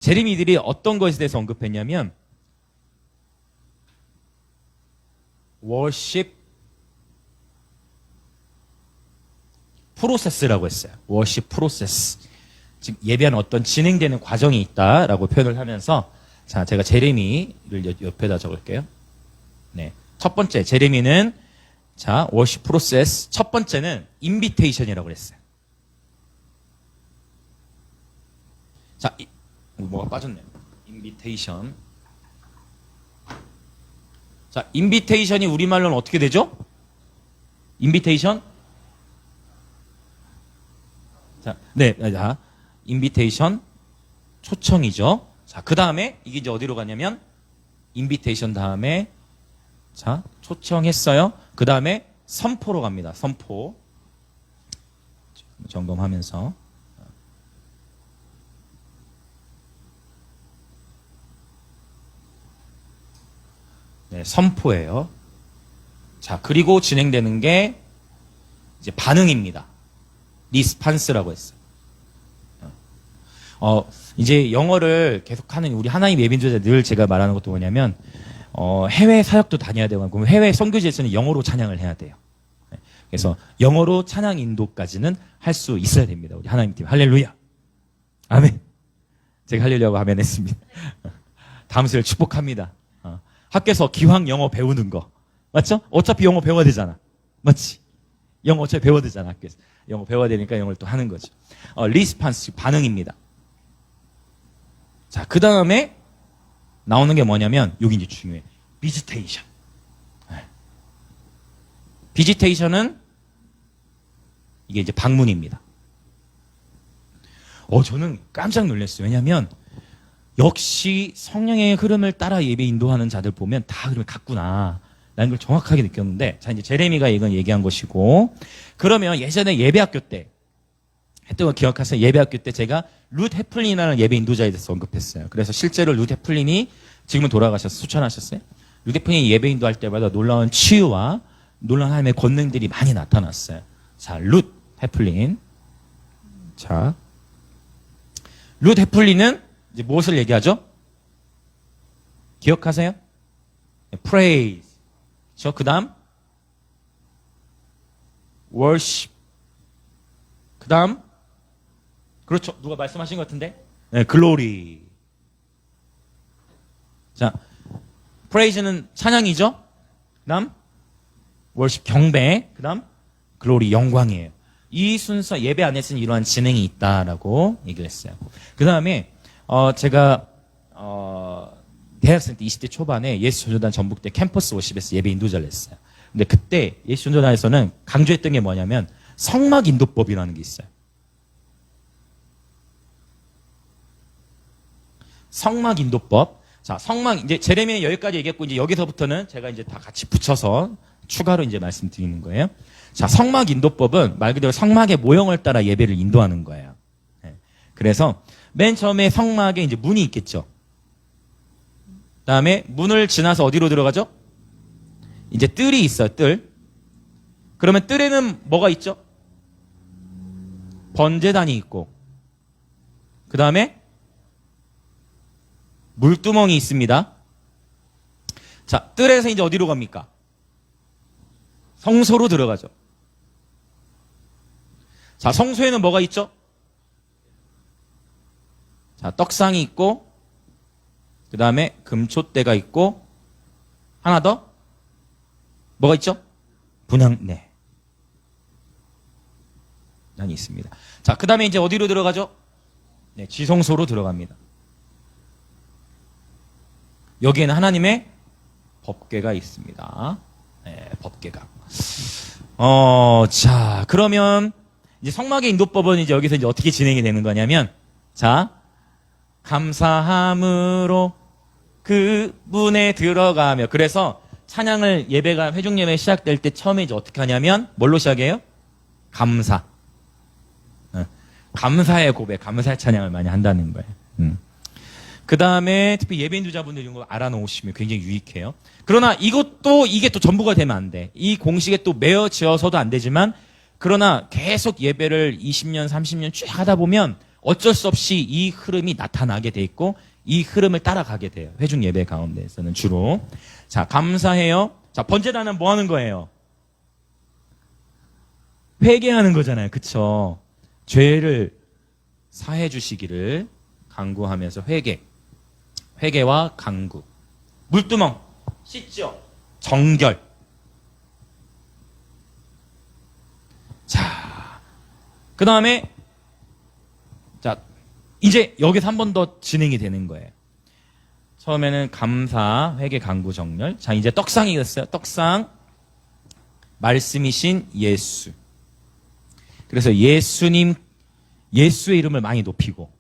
제레미들이 어떤 것에 대해서 언급했냐면 worship 프로세스라고 했어요. worship 프로세스. 즉 예배하는 어떤 진행되는 과정이 있다라고 표현을 하면서 자, 제가 제레미를 옆에다 적을게요. 네. 첫 번째 제레미는 자, worship 프로세스. 첫 번째는 인비테이션이라고 그랬어요. 자, 뭐가 빠졌네요. 인비테이션. 자, 인비테이션이 우리말로는 어떻게 되죠? 인비테이션? 자, 네, 자, 인비테이션 초청이죠. 자, 그 다음에 이게 이제 어디로 가냐면 인비테이션 다음에 자, 초청했어요. 그 다음에 선포로 갑니다. 선포. 점검하면서. 네, 선포예요. 자, 그리고 진행되는 게 이제 반응입니다. 리스판스라고 했어요. 이제 영어를 계속하는 우리 하나님 예비인도자 늘 제가 말하는 것도 뭐냐면 해외 사역도 다녀야 되고 그럼 해외 선교지에서는 영어로 찬양을 해야 돼요. 그래서 영어로 찬양 인도까지는 할 수 있어야 됩니다. 우리 하나님 팀 할렐루야. 아멘. 제가 하려고 아멘 했습니다. 다음 세를 축복합니다. 학교에서 기왕 영어 배우는 거 맞죠? 어차피 영어 배워야 되잖아. 맞지? 영어 어차피 배워야 되잖아. 학교에서 영어 배워야 되니까 영어를 또 하는 거죠. 리스판스 반응입니다. 자, 그 다음에 나오는 게 뭐냐면 여기 이제 중요해. 비지테이션. 비지테이션은 이게 이제 방문입니다. 저는 깜짝 놀랐어요. 왜냐하면 역시 성령의 흐름을 따라 예배 인도하는 자들 보면 다 흐름을 갖구나 라는 걸 정확하게 느꼈는데 자, 이제 제레미가 이건 얘기한 것이고 그러면 예전에 예배학교 때 했던 거 기억하세요? 예배학교 때 제가 룻 해플린이라는 예배 인도자에 대해서 언급했어요. 그래서 실제로 룻 해플린이 지금은 돌아가셔서 수천하셨어요. 룻 해플린이 예배 인도할 때마다 놀라운 치유와 놀라운 하나님의 권능들이 많이 나타났어요. 자, 룻 해플린. 자, 룻 해플린은 이제 무엇을 얘기하죠? 기억하세요? praise. 그 다음 worship. 그 다음 그렇죠. 누가 말씀하신 것 같은데? 네, glory. 자, praise는 찬양이죠. 그 다음 worship 경배. 그 다음 glory 영광이에요. 이 순서 예배 안에서는 이러한 진행이 있다라고 얘기를 했어요. 그 다음에 제가 대학생 때 20대 초반에 예수전도단 전북대 캠퍼스 워십에서 예배 인도자를 했어요. 근데 그때 예수전도단에서는 강조했던 게 뭐냐면 성막 인도법이라는 게 있어요. 성막 인도법. 자, 성막 이제 제레미야 여기까지 얘기했고 이제 여기서부터는 제가 이제 다 같이 붙여서 추가로 이제 말씀드리는 거예요. 자, 성막 인도법은 말 그대로 성막의 모형을 따라 예배를 인도하는 거예요. 네. 그래서 맨 처음에 성막에 이제 문이 있겠죠. 다음에 문을 지나서 어디로 들어가죠? 이제 뜰이 있어요, 뜰. 그러면 뜰에는 뭐가 있죠? 번제단이 있고, 그 다음에 물두멍이 있습니다. 자, 뜰에서 이제 어디로 갑니까? 성소로 들어가죠. 자, 성소에는 뭐가 있죠? 자, 떡상이 있고, 그 다음에 금촛대가 있고, 하나 더? 뭐가 있죠? 분향, 난이 있습니다. 자, 그 다음에 이제 어디로 들어가죠? 네, 지성소로 들어갑니다. 여기에는 하나님의 법궤가 있습니다. 네, 법궤가. 자, 그러면 이제 성막의 인도법은 이제 여기서 이제 어떻게 진행이 되는 거냐면, 자, 감사함으로 그 문에 들어가며. 그래서 찬양을 예배가 회중 예배 시작될 때 처음에 이제 어떻게 하냐면 뭘로 시작해요? 감사. 감사의 고백, 감사의 찬양을 많이 한다는 거예요. 그 다음에 특히 예배 인도자분들 이런 거 알아놓으시면 굉장히 유익해요. 그러나 이것도 이게 또 전부가 되면 안 돼. 이 공식에 또 매어지어서도 안 되지만 그러나 계속 예배를 20년, 30년 쭉 하다 보면 어쩔 수 없이 이 흐름이 나타나게 돼 있고 이 흐름을 따라가게 돼요. 회중 예배 가운데에서는 주로. 자, 감사해요. 자, 번제단은 뭐 하는 거예요? 회개하는 거잖아요. 그쵸? 죄를 사해 주시기를 간구하면서 회개와 간구. 물두멍 씻죠. 정결. 자, 그 다음에 자, 이제 여기서 한 번 더 진행이 되는 거예요. 처음에는 감사, 회개, 간구, 정렬. 자, 이제 떡상이 됐어요. 떡상. 말씀이신 예수. 그래서 예수의 이름을 많이 높이고,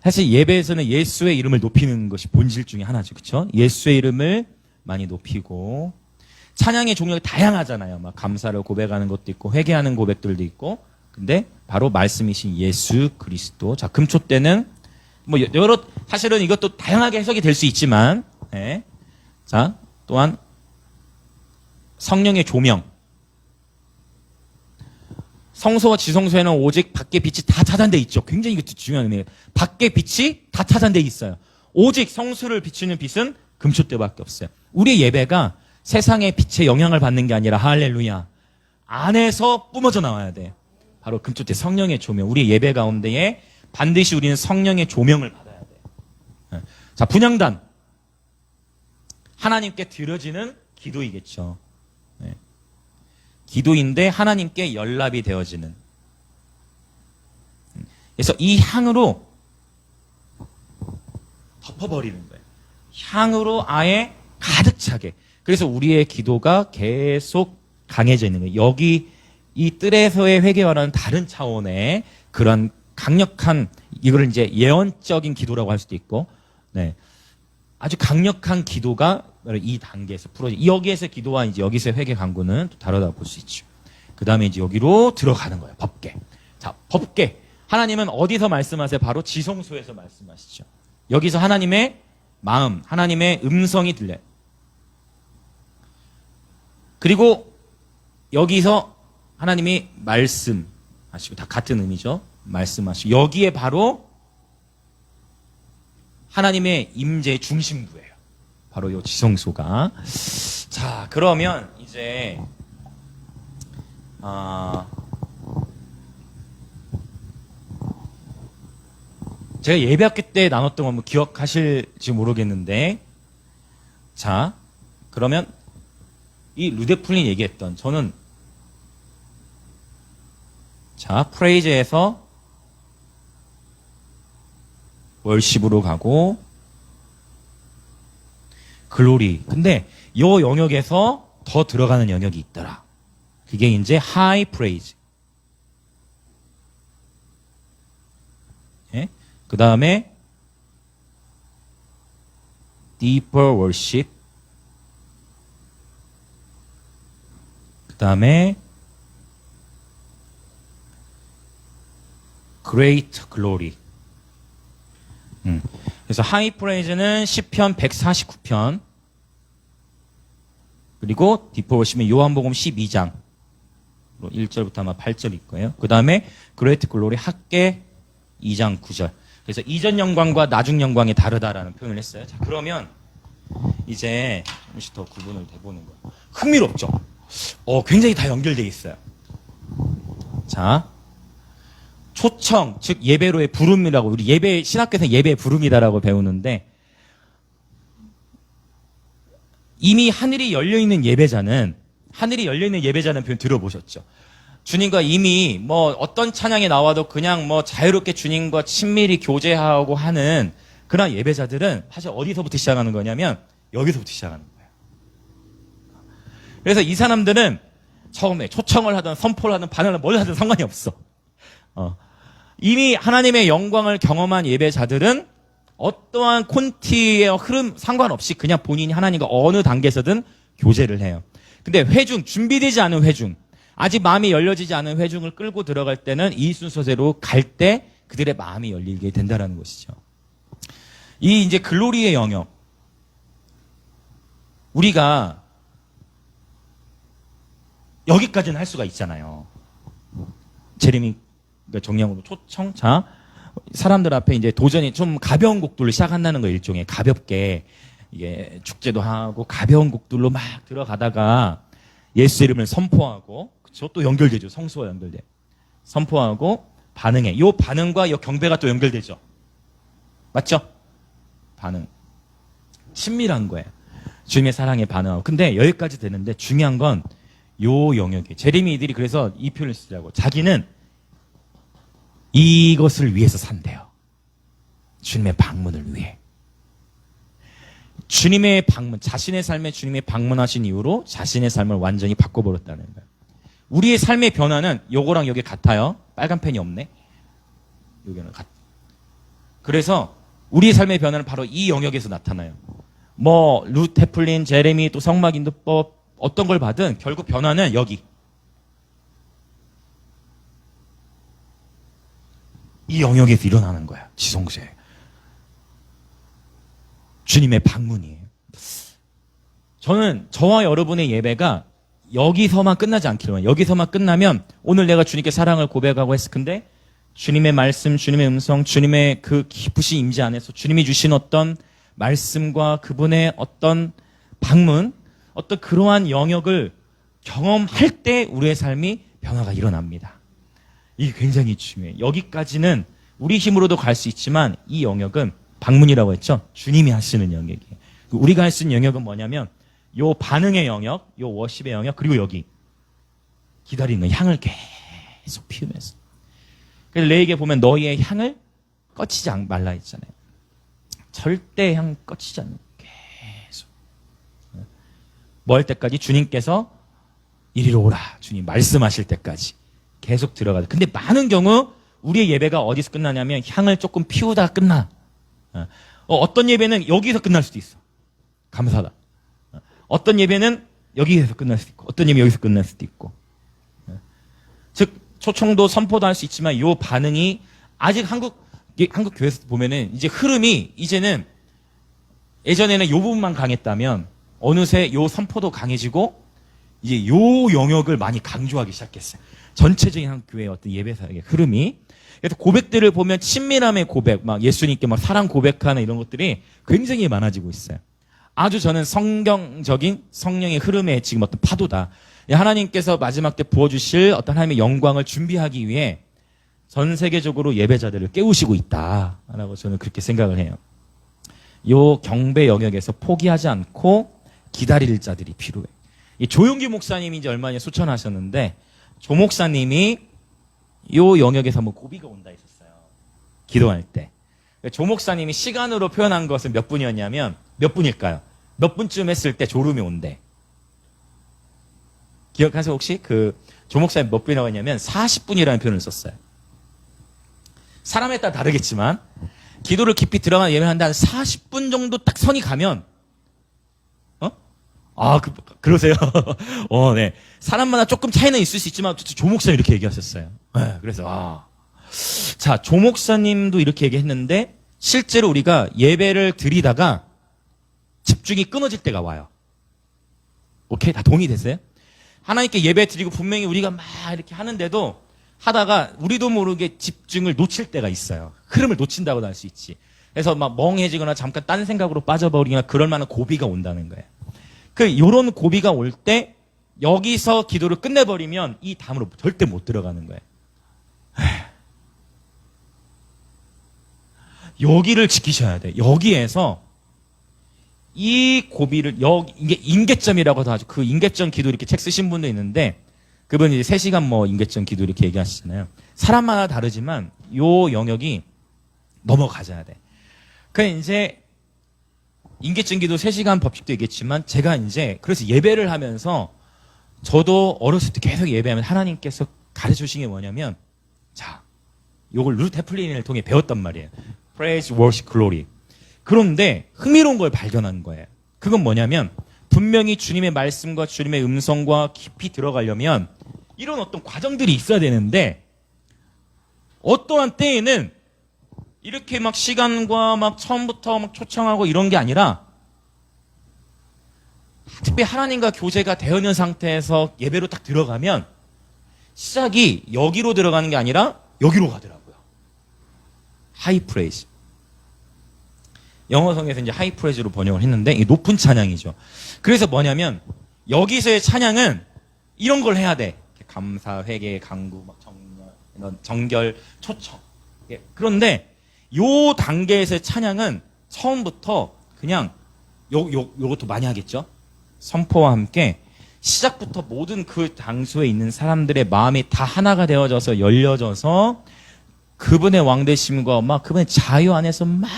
사실 예배에서는 예수의 이름을 높이는 것이 본질 중에 하나죠. 그렇죠? 예수의 이름을 많이 높이고, 찬양의 종류가 다양하잖아요. 막 감사를 고백하는 것도 있고 회개하는 고백들도 있고. 근데 바로 말씀이신 예수 그리스도. 자, 금초 때는 뭐 여러 사실은 이것도 다양하게 해석이 될 수 있지만, 네. 자, 또한 성령의 조명. 성소와 지성소에는 오직 밖에 빛이 다 차단돼 있죠. 굉장히 이것도 중요한 의미예요. 밖에 빛이 다 차단돼 있어요. 오직 성수를 비추는 빛은 금초대밖에 없어요. 우리 예배가 세상의 빛에 영향을 받는 게 아니라 할렐루야, 안에서 뿜어져 나와야 돼. 바로 금초대 성령의 조명. 우리 예배 가운데에 반드시 우리는 성령의 조명을 받아야 돼. 자, 분향단. 하나님께 드려지는 기도이겠죠. 네. 기도인데 하나님께 연락이 되어지는. 그래서 이 향으로 덮어버리는 거예요. 향으로 아예 가득 차게. 그래서 우리의 기도가 계속 강해져 있는 거예요. 여기 이 뜰에서의 회개와는 다른 차원의 그런 강력한, 이걸 이제 예언적인 기도라고 할 수도 있고, 네. 아주 강력한 기도가 이 단계에서 풀어지. 여기에서 기도와 이제 여기서 회개 간구는 또 다르다 볼 수 있죠. 그 다음에 이제 여기로 들어가는 거예요. 법계. 자, 법계. 하나님은 어디서 말씀하세요? 바로 지성소에서 말씀하시죠. 여기서 하나님의 마음, 하나님의 음성이 들려요. 그리고 여기서 하나님이 말씀하시고, 다 같은 의미죠. 말씀하시고, 여기에 바로 하나님의 임재의 중심부예요. 바로 이 지성소가. 자, 그러면 이제 제가 예배학교 때 나눴던 거 한번 기억하실지 모르겠는데, 자, 그러면 이 루데플린 얘기했던, 저는 자, 프레이즈에서 월십으로 가고 글로리. 근데 이 영역에서 더 들어가는 영역이 있더라. 그게 이제 하이 프레이즈. 예? 그 다음에 deeper worship. 그 다음에 great glory. 그래서 하이 프레이즈는 시편 149편, 그리고 디퍼 워십은 요한복음 12장 1절부터 아마 8절일 거예요. 그 다음에 그레이트 글로리 학계 2장 9절. 그래서 이전 영광과 나중 영광이 다르다라는 표현을 했어요. 자, 그러면 이제 조금씩 더 구분을 해보는 거예요. 흥미롭죠? 굉장히 다 연결되어 있어요. 자, 초청, 즉 예배로의 부름이라고, 우리 예배, 신학교에서 예배의 부름이다라고 배우는데, 이미 하늘이 열려있는 예배자는 표현 들어보셨죠? 주님과 이미 뭐 어떤 찬양에 나와도 그냥 뭐 자유롭게 주님과 친밀히 교제하고 하는 그런 예배자들은 사실 어디서부터 시작하는 거냐면 여기서부터 시작하는 거예요. 그래서 이 사람들은 처음에 초청을 하든 선포를 하든 반응을 뭘 하든 상관이 없어. 이미 하나님의 영광을 경험한 예배자들은 어떠한 콘티의 흐름 상관없이 그냥 본인이 하나님과 어느 단계에서든 교제를 해요. 근데 회중, 준비되지 않은 회중, 아직 마음이 열려지지 않은 회중을 끌고 들어갈 때는 이 순서대로 갈 때 그들의 마음이 열리게 된다는 것이죠. 이 이제 글로리의 영역, 우리가 여기까지는 할 수가 있잖아요. 제레미 그러니까 정량으로 초청. 자, 사람들 앞에 이제 도전이 좀 가벼운 곡들로 시작한다는 거 일종의 가볍게 이게 축제도 하고 가벼운 곡들로 막 들어가다가 예수 이름을 선포하고 그쵸? 또 연결되죠. 성수와 연결돼. 선포하고 반응해. 요 반응과 요 경배가 또 연결되죠. 맞죠? 반응. 친밀한 거예요. 주님의 사랑에 반응하고. 근데 여기까지 되는데 중요한 건 요 영역이. 제레미들이 그래서 이 표현을 쓰더라고. 자기는 이것을 위해서 산대요. 주님의 방문을 위해. 주님의 방문, 자신의 삶에 주님의 방문하신 이후로 자신의 삶을 완전히 바꿔버렸다는 거예요. 우리의 삶의 변화는 요거랑 요게 같아요. 빨간 펜이 없네. 요게는 같. 그래서 우리의 삶의 변화는 바로 이 영역에서 나타나요. 뭐 루트 헤플린, 제레미, 또 성막인도법 어떤 걸 받은 결국 변화는 여기. 이 영역에서 일어나는 거야. 지성소에. 주님의 방문이에요. 저는 저와 여러분의 예배가 여기서만 끝나지 않기를 원해요. 여기서만 끝나면 오늘 내가 주님께 사랑을 고백하고 했을 텐데 주님의 말씀, 주님의 음성, 주님의 그 깊으신 임재 안에서 주님이 주신 어떤 말씀과 그분의 어떤 방문, 어떤 그러한 영역을 경험할 때 우리의 삶이 변화가 일어납니다. 이게 굉장히 중요해요. 여기까지는 우리 힘으로도 갈 수 있지만 이 영역은 방문이라고 했죠. 주님이 하시는 영역이에요. 우리가 할 수 있는 영역은 뭐냐면 요 반응의 영역, 요 워십의 영역, 그리고 여기 기다리는 향을 계속 피우면서. 그래서 레이게 보면 너희의 향을 꺼치지 말라 했잖아요. 절대 향 꺼치지 않는 계속. 뭐 할 때까지? 주님께서 이리로 오라. 주님 말씀하실 때까지 계속 들어가다. 근데 많은 경우 우리의 예배가 어디서 끝나냐면 향을 조금 피우다 끝나. 어떤 예배는 여기서 끝날 수도 있어. 감사하다. 어떤 예배는 여기에서 끝날 수도 있고, 어떤 예배 여기서 끝날 수도 있고. 즉 초청도 선포도 할 수 있지만 이 반응이 아직 한국 교회에서 보면은 이제 흐름이 이제는 예전에는 이 부분만 강했다면 어느새 이 선포도 강해지고 이제 요 영역을 많이 강조하기 시작했어요. 전체적인 한국 교회의 어떤 예배 사역의 흐름이. 그래서 고백들을 보면 친밀함의 고백, 막 예수님께 막 사랑 고백하는 이런 것들이 굉장히 많아지고 있어요. 아주 저는 성경적인 성령의 흐름에 지금 어떤 파도다. 하나님께서 마지막 때 부어주실 어떤 하나님의 영광을 준비하기 위해 전 세계적으로 예배자들을 깨우시고 있다라고 저는 그렇게 생각을 해요. 요 경배 영역에서 포기하지 않고 기다릴 자들이 필요해. 이 조용기 목사님이 이제 얼마 전에 소천하셨는데 조 목사님이 요 영역에서 뭐 고비가 온다 했었어요. 기도할 때. 조 목사님이 시간으로 표현한 것은 몇 분이었냐면 몇 분일까요? 몇 분쯤 했을 때 졸음이 온대. 기억하세요 혹시? 그 조 목사님 몇 분이라고 했냐면 40분이라는 표현을 썼어요. 사람에 따라 다르겠지만 기도를 깊이 들어가는 예배하는데 한 40분 정도 딱 선이 가면 그러세요? 네. 사람마다 조금 차이는 있을 수 있지만 조 목사님 이렇게 얘기하셨어요. 네, 그래서 자, 조 목사님도 이렇게 얘기했는데 실제로 우리가 예배를 드리다가 집중이 끊어질 때가 와요. 오케이? 다 동의되세요? 하나님께 예배 드리고 분명히 우리가 막 이렇게 하는데도 하다가 우리도 모르게 집중을 놓칠 때가 있어요. 흐름을 놓친다고도 할 수 있지. 그래서 막 멍해지거나 잠깐 딴 생각으로 빠져버리거나 그럴 만한 고비가 온다는 거예요. 요런 고비가 올 때 여기서 기도를 끝내버리면 이 다음으로 절대 못 들어가는 거예요. 여기를 지키셔야 돼. 여기에서 이 고비를 이게 임계점이라고도 하죠. 그 임계점 기도 이렇게 책 쓰신 분도 있는데 그분이 이제 3시간 뭐 임계점 기도 이렇게 얘기하시잖아요. 사람마다 다르지만 요 영역이 넘어가져야 돼. 이제 임계점 기도 3시간 법칙도 얘기했지만 제가 이제 그래서 예배를 하면서 저도 어렸을 때 계속 예배하면 하나님께서 가르쳐 주신 게 뭐냐면 자, 요걸 루트 헤플린을 통해 배웠단 말이에요. Praise, Worship, Glory. 그런데 흥미로운 걸 발견한 거예요. 그건 뭐냐면 분명히 주님의 말씀과 주님의 음성과 깊이 들어가려면 이런 어떤 과정들이 있어야 되는데 어떠한 때에는 이렇게 막 시간과 막 처음부터 막 초청하고 이런 게 아니라 특별히 하나님과 교제가 되어 있는 상태에서 예배로 딱 들어가면 시작이 여기로 들어가는 게 아니라 여기로 가더라고요. 하이 프레이즈. 영어성에서 이제 하이 프레이즈로 번역을 했는데 이 높은 찬양이죠. 그래서 뭐냐면 여기서의 찬양은 이런 걸 해야 돼. 감사, 회개, 강구, 막 이런 정결, 초청. 그런데 요 단계에서의 찬양은 처음부터 그냥 요것도 많이 하겠죠. 선포와 함께 시작부터 모든 그 장소에 있는 사람들의 마음이 다 하나가 되어져서 열려져서 그분의 왕되심과 막 그분의 자유 안에서 막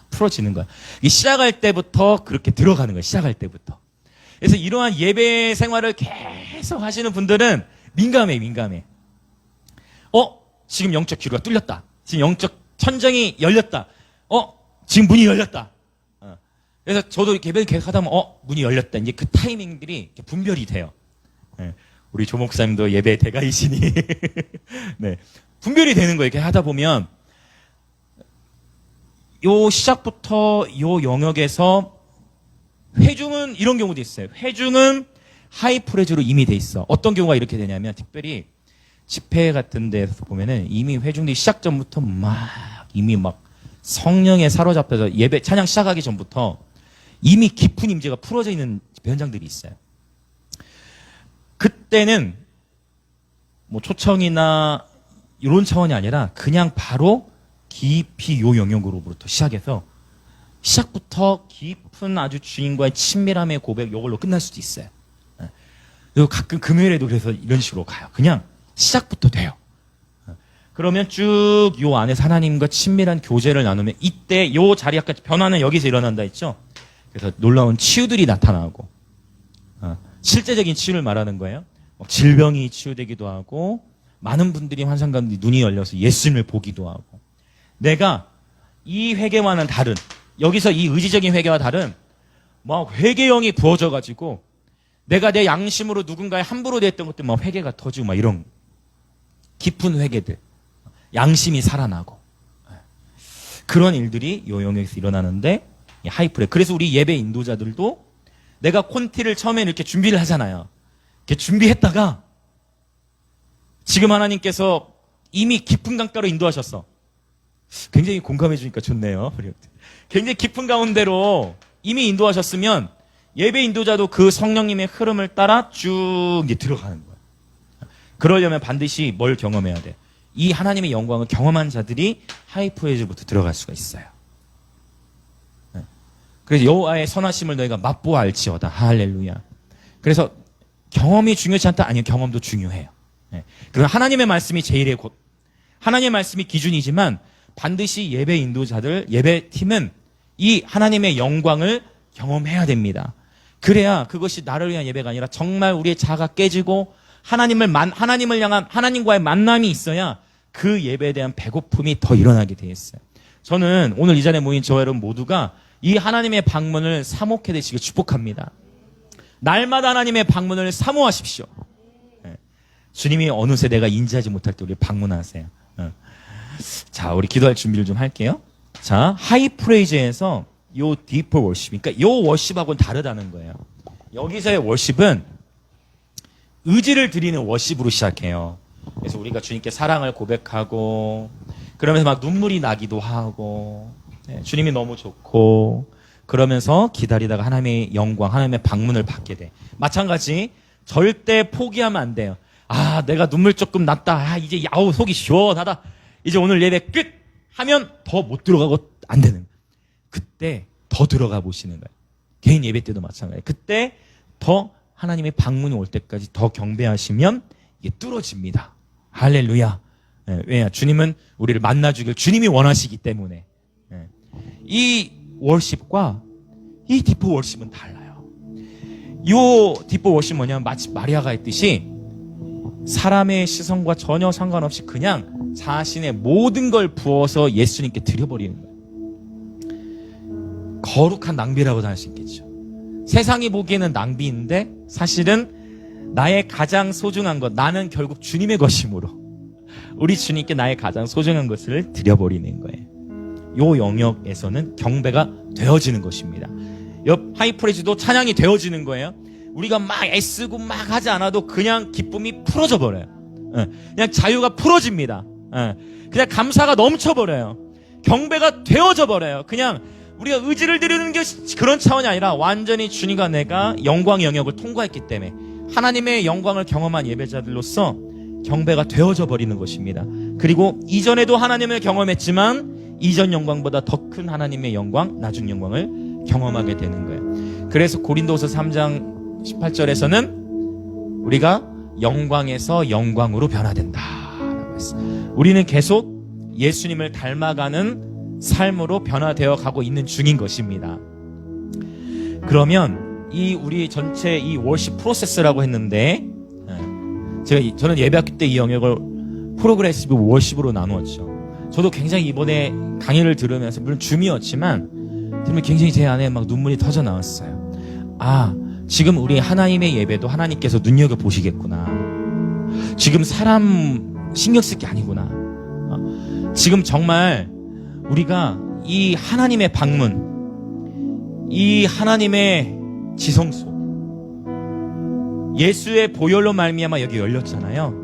풀어지는 거야. 시작할 때부터 그렇게 들어가는 거야. 시작할 때부터. 그래서 이러한 예배 생활을 계속 하시는 분들은 민감해. 지금 영적 기로가 뚫렸다. 지금 영적 천정이 열렸다. 지금 문이 열렸다. 그래서 저도 이렇게 예배를 계속 하다 보면 문이 열렸다. 이제 그 타이밍들이 이렇게 분별이 돼요. 네. 우리 조 목사님도 예배 대가이시니 네. 분별이 되는 거예요. 이렇게 하다 보면 요 시작부터 요 영역에서 회중은 이런 경우도 있어요. 회중은 하이 프레즈로 이미 돼 있어. 어떤 경우가 이렇게 되냐면 특별히 집회 같은 데서 보면은 이미 회중들이 시작 전부터 이미 성령에 사로잡혀서 예배 찬양 시작하기 전부터 이미 깊은 임재가 풀어져 있는 현장들이 있어요. 그때는 뭐 초청이나 이런 차원이 아니라 그냥 바로 깊이 요 영역으로부터 시작해서 시작부터 깊은 아주 주인과의 친밀함의 고백 요걸로 끝날 수도 있어요. 그리고 가끔 금요일에도 그래서 이런 식으로 가요. 그냥 시작부터 돼요. 그러면 쭉 요 안에서 하나님과 친밀한 교제를 나누면 이때 요 자리 약간 변화는 여기서 일어난다 했죠. 그래서 놀라운 치유들이 나타나고 실제적인 치유를 말하는 거예요. 질병이 치유되기도 하고 많은 분들이 환상 가운데 눈이 열려서 예수님을 보기도 하고 내가 이 회개와는 다른 여기서 이 의지적인 회개와 다른 회개형이 부어져 가지고 내가 내 양심으로 누군가의 함부로 됐던 것들 회개가 터지고 이런 깊은 회개들 양심이 살아나고 그런 일들이 요 영역에서 일어나는데 하이프레. 그래서 우리 예배 인도자들도 내가 콘티를 처음에 이렇게 준비를 하잖아요. 이렇게 준비했다가 지금 하나님께서 이미 깊은 강가로 인도하셨어. 굉장히 공감해 주니까 좋네요. 굉장히 깊은 가운데로 이미 인도하셨으면 예배 인도자도 그 성령님의 흐름을 따라 쭉 이제 들어가는 거예요. 그러려면 반드시 뭘 경험해야 돼? 이 하나님의 영광을 경험한 자들이 하이프레이즈부터 들어갈 수가 있어요. 그래서 여호와의 선하심을 너희가 맛보아 알지어다. 할렐루야. 그래서 경험이 중요치 않다? 아니요, 경험도 중요해요. 그럼 하나님의 말씀이 제일의 하나님의 말씀이 기준이지만 반드시 예배 인도자들, 예배팀은 이 하나님의 영광을 경험해야 됩니다. 그래야 그것이 나를 위한 예배가 아니라 정말 우리의 자아가 깨지고 하나님을 향한 하나님과의 만남이 있어야 그 예배에 대한 배고픔이 더 일어나게 돼 있어요. 저는 오늘 이 자리에 모인 저 여러분 모두가 이 하나님의 방문을 사모하게 되시길 축복합니다. 날마다 하나님의 방문을 사모하십시오. 주님이 어느새 내가 인지하지 못할 때 우리 방문하세요. 자, 우리 기도할 준비를 좀 할게요. 자, 하이 프레이즈에서 요 디퍼 워십, 그러니까 요 워십하고는 다르다는 거예요. 여기서의 워십은 의지를 드리는 워십으로 시작해요. 그래서 우리가 주님께 사랑을 고백하고 그러면서 눈물이 나기도 하고 주님이 너무 좋고 그러면서 기다리다가 하나님의 영광, 하나님의 방문을 받게 돼. 마찬가지 절대 포기하면 안 돼요. 내가 눈물 조금 났다. 이제 속이 시원하다. 이제 오늘 예배 끝! 하면 더 못 들어가고 안 되는 거예요. 그때 더 들어가 보시는 거예요. 개인 예배 때도 마찬가지예요. 그때 더 하나님의 방문이 올 때까지 더 경배하시면 이게 뚫어집니다. 할렐루야. 왜냐? 주님은 우리를 만나주길 주님이 원하시기 때문에. 이 월십과 이 디퍼 월십은 달라요. 이 디퍼 월십 뭐냐면 마치 마리아가 했듯이 사람의 시선과 전혀 상관없이 그냥 자신의 모든 걸 부어서 예수님께 드려버리는 거예요. 거룩한 낭비라고 할 수 있겠죠. 세상이 보기에는 낭비인데 사실은 나의 가장 소중한 것, 나는 결국 주님의 것이므로 우리 주님께 나의 가장 소중한 것을 드려버리는 거예요. 요 영역에서는 경배가 되어지는 것입니다. 옆 하이프레이즈도 찬양이 되어지는 거예요. 우리가 막 애쓰고 막 하지 않아도 그냥 기쁨이 풀어져 버려요. 그냥 자유가 풀어집니다. 예. 그냥 감사가 넘쳐버려요. 경배가 되어져 버려요. 그냥 우리가 의지를 드리는 게 그런 차원이 아니라 완전히 주님과 내가 영광의 영역을 통과했기 때문에 하나님의 영광을 경험한 예배자들로서 경배가 되어져 버리는 것입니다. 그리고 이전에도 하나님을 경험했지만 이전 영광보다 더 큰 하나님의 영광, 나중 영광을 경험하게 되는 거예요. 그래서 고린도서 3장 18절에서는 우리가 영광에서 영광으로 변화된다라고 했어요. 우리는 계속 예수님을 닮아가는 삶으로 변화되어 가고 있는 중인 것입니다. 그러면 이 우리 전체 이 월십 프로세스라고 했는데 저는 예배학교 때 이 영역을 프로그레시브 월십으로 나누었죠. 저도 굉장히 이번에 강의를 들으면서 물론 줌이었지만 들으면 굉장히 제 안에 막 눈물이 터져 나왔어요. 아, 지금 우리 하나님의 예배도 하나님께서 눈여겨보시겠구나. 지금 사람 신경 쓸 게 아니구나. 지금 정말 우리가 이 하나님의 방문, 이 하나님의 지성소, 예수의 보혈로 말미암아 여기 열렸잖아요.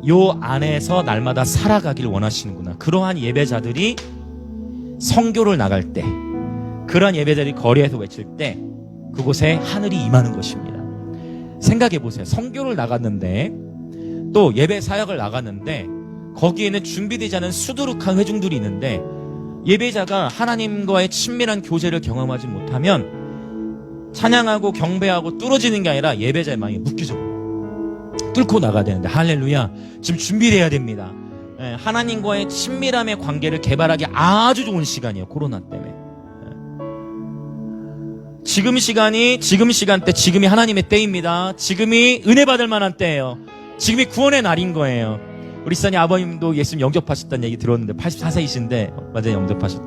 요 안에서 날마다 살아가길 원하시는구나. 그러한 예배자들이 선교를 나갈 때, 그러한 예배자들이 거리에서 외칠 때 그곳에 하늘이 임하는 것입니다. 생각해 보세요. 선교를 나갔는데 또 예배 사역을 나갔는데 거기에는 준비되지 않은 수두룩한 회중들이 있는데 예배자가 하나님과의 친밀한 교제를 경험하지 못하면 찬양하고 경배하고 뚫어지는 게 아니라 예배자의 마음이 묶여져 뚫고 나가야 되는데, 할렐루야, 지금 준비돼야 됩니다. 하나님과의 친밀함의 관계를 개발하기 아주 좋은 시간이에요. 코로나 때문에. 지금 시간대, 지금이 하나님의 때입니다. 지금이 은혜 받을 만한 때예요. 지금이 구원의 날인 거예요. 우리 시사님 아버님도 예수님 영접하셨다는 얘기 들었는데 84세이신데 맞아요, 영접하셨.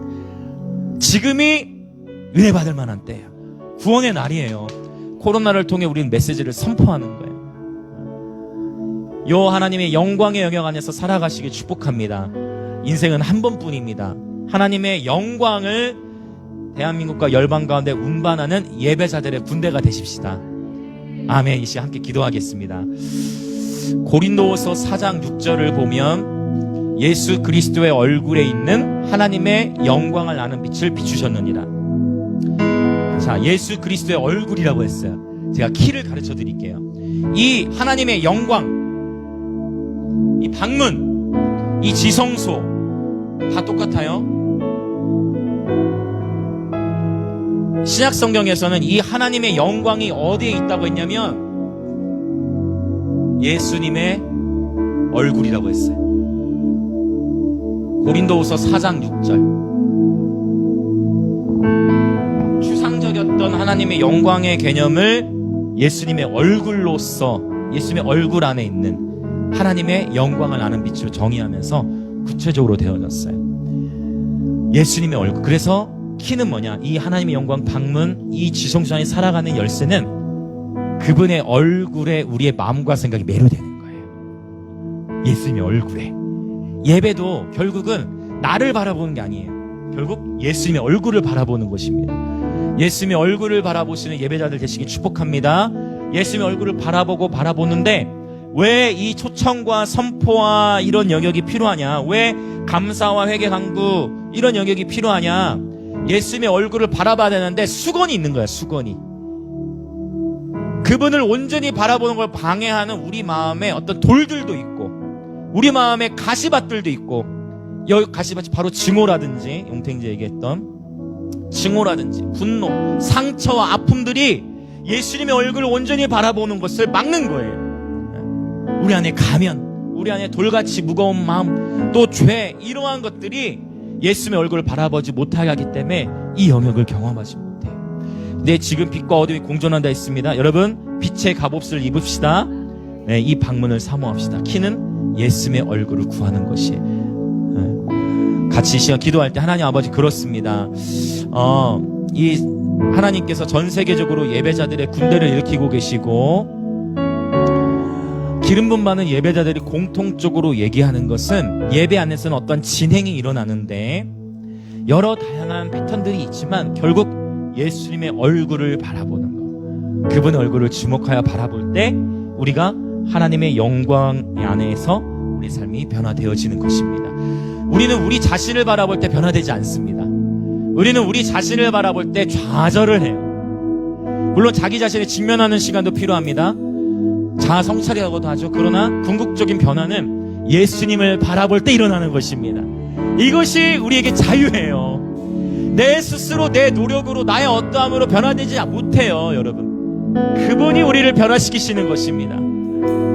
지금이 은혜 받을 만한 때예요. 구원의 날이에요. 코로나를 통해 우리는 메시지를 선포하는 거예요. 요 하나님의 영광의 영역 안에서 살아가시길 축복합니다. 인생은 한 번뿐입니다. 하나님의 영광을 대한민국과 열방 가운데 운반하는 예배자들의 군대가 되십시다. 아멘. 이 시간 함께 기도하겠습니다. 고린도서 4장 6절을 보면 예수 그리스도의 얼굴에 있는 하나님의 영광을 아는 빛을 비추셨느니라. 자, 예수 그리스도의 얼굴이라고 했어요. 제가 키를 가르쳐 드릴게요. 이 하나님의 영광, 이 방문, 이 지성소 다 똑같아요. 신약 성경에서는 이 하나님의 영광이 어디에 있다고 했냐면 예수님의 얼굴이라고 했어요. 고린도후서 4장 6절. 추상적이었던 하나님의 영광의 개념을 예수님의 얼굴로서, 예수님의 얼굴 안에 있는 하나님의 영광을 아는 빛으로 정의하면서 구체적으로 되어졌어요. 예수님의 얼굴. 그래서 키는 뭐냐? 이 하나님의 영광 방문, 이 지성소 안에 살아가는 열쇠는 그분의 얼굴에 우리의 마음과 생각이 매료되는 거예요. 예수님의 얼굴에. 예배도 결국은 나를 바라보는 게 아니에요. 결국 예수님의 얼굴을 바라보는 것입니다. 예수님의 얼굴을 바라보시는 예배자들 되시길 축복합니다. 예수님의 얼굴을 바라보는데 왜 이 초청과 선포와 이런 영역이 필요하냐? 왜 감사와 회개 간구 이런 영역이 필요하냐? 예수님의 얼굴을 바라봐야 되는데 수건이 있는 거야. 수건이. 그분을 온전히 바라보는 걸 방해하는 우리 마음에 어떤 돌들도 있고 우리 마음에 가시밭들도 있고, 여기 가시밭이 바로 증오라든지, 용태인지 얘기했던 증오라든지 분노, 상처와 아픔들이 예수님의 얼굴을 온전히 바라보는 것을 막는 거예요. 우리 안에 가면, 우리 안에 돌같이 무거운 마음, 또 죄, 이러한 것들이 예수님의 얼굴을 바라보지 못하게 하기 때문에 이 영역을 경험하지 못해요. 근데 지금 빛과 어둠이 공존한다 했습니다. 여러분, 빛의 갑옷을 입읍시다. 네, 이 방문을 사모합시다. 키는 예수님의 얼굴을 구하는 것이에요. 같이 시간 기도할 때 하나님 아버지 그렇습니다. 이 하나님께서 전 세계적으로 예배자들의 군대를 일으키고 계시고 기름 부음 받는 예배자들이 공통적으로 얘기하는 것은 예배 안에서는 어떤 진행이 일어나는데 여러 다양한 패턴들이 있지만 결국 예수님의 얼굴을 바라보는 것, 그분의 얼굴을 주목하여 바라볼 때 우리가 하나님의 영광 안에서 우리 삶이 변화되어지는 것입니다. 우리는 우리 자신을 바라볼 때 변화되지 않습니다. 우리는 우리 자신을 바라볼 때 좌절을 해요. 물론 자기 자신을 직면하는 시간도 필요합니다. 자아 성찰이라고도 하죠. 그러나 궁극적인 변화는 예수님을 바라볼 때 일어나는 것입니다. 이것이 우리에게 자유예요. 내 스스로 내 노력으로 나의 어떠함으로 변화되지 못해요, 여러분. 그분이 우리를 변화시키시는 것입니다.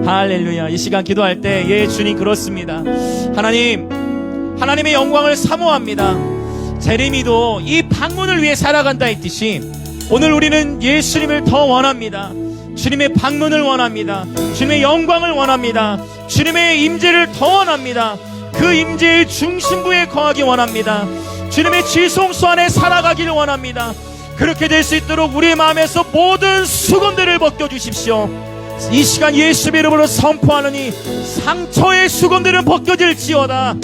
할렐루야. 이 시간 기도할 때, 예, 주님 그렇습니다. 하나님의 영광을 사모합니다. 제레미도 이 방문을 위해 살아간다 했듯이 오늘 우리는 예수님을 더 원합니다. 주님의 방문을 원합니다. 주님의 영광을 원합니다. 주님의 임재를 더 원합니다. 그 임재의 중심부에 거하기 원합니다. 주님의 지성소 안에 살아가기를 원합니다. 그렇게 될 수 있도록 우리의 마음에서 모든 수건들을 벗겨주십시오. 이 시간 예수의 이름으로 선포하느니 상처의 수건들은 벗겨질지어다.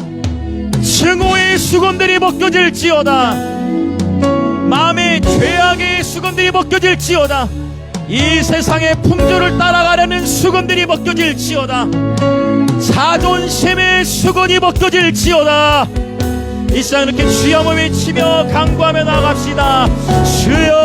증오의 수건들이 벗겨질지어다. 마음의 죄악의 수건들이 벗겨질지어다. 이 세상의 풍조를 따라가려는 수건들이 벗겨질지어다. 자존심의 수건이 벗겨질지어다. 이 시간 이렇게 주여 외치며 간구하며 나갑시다. 주여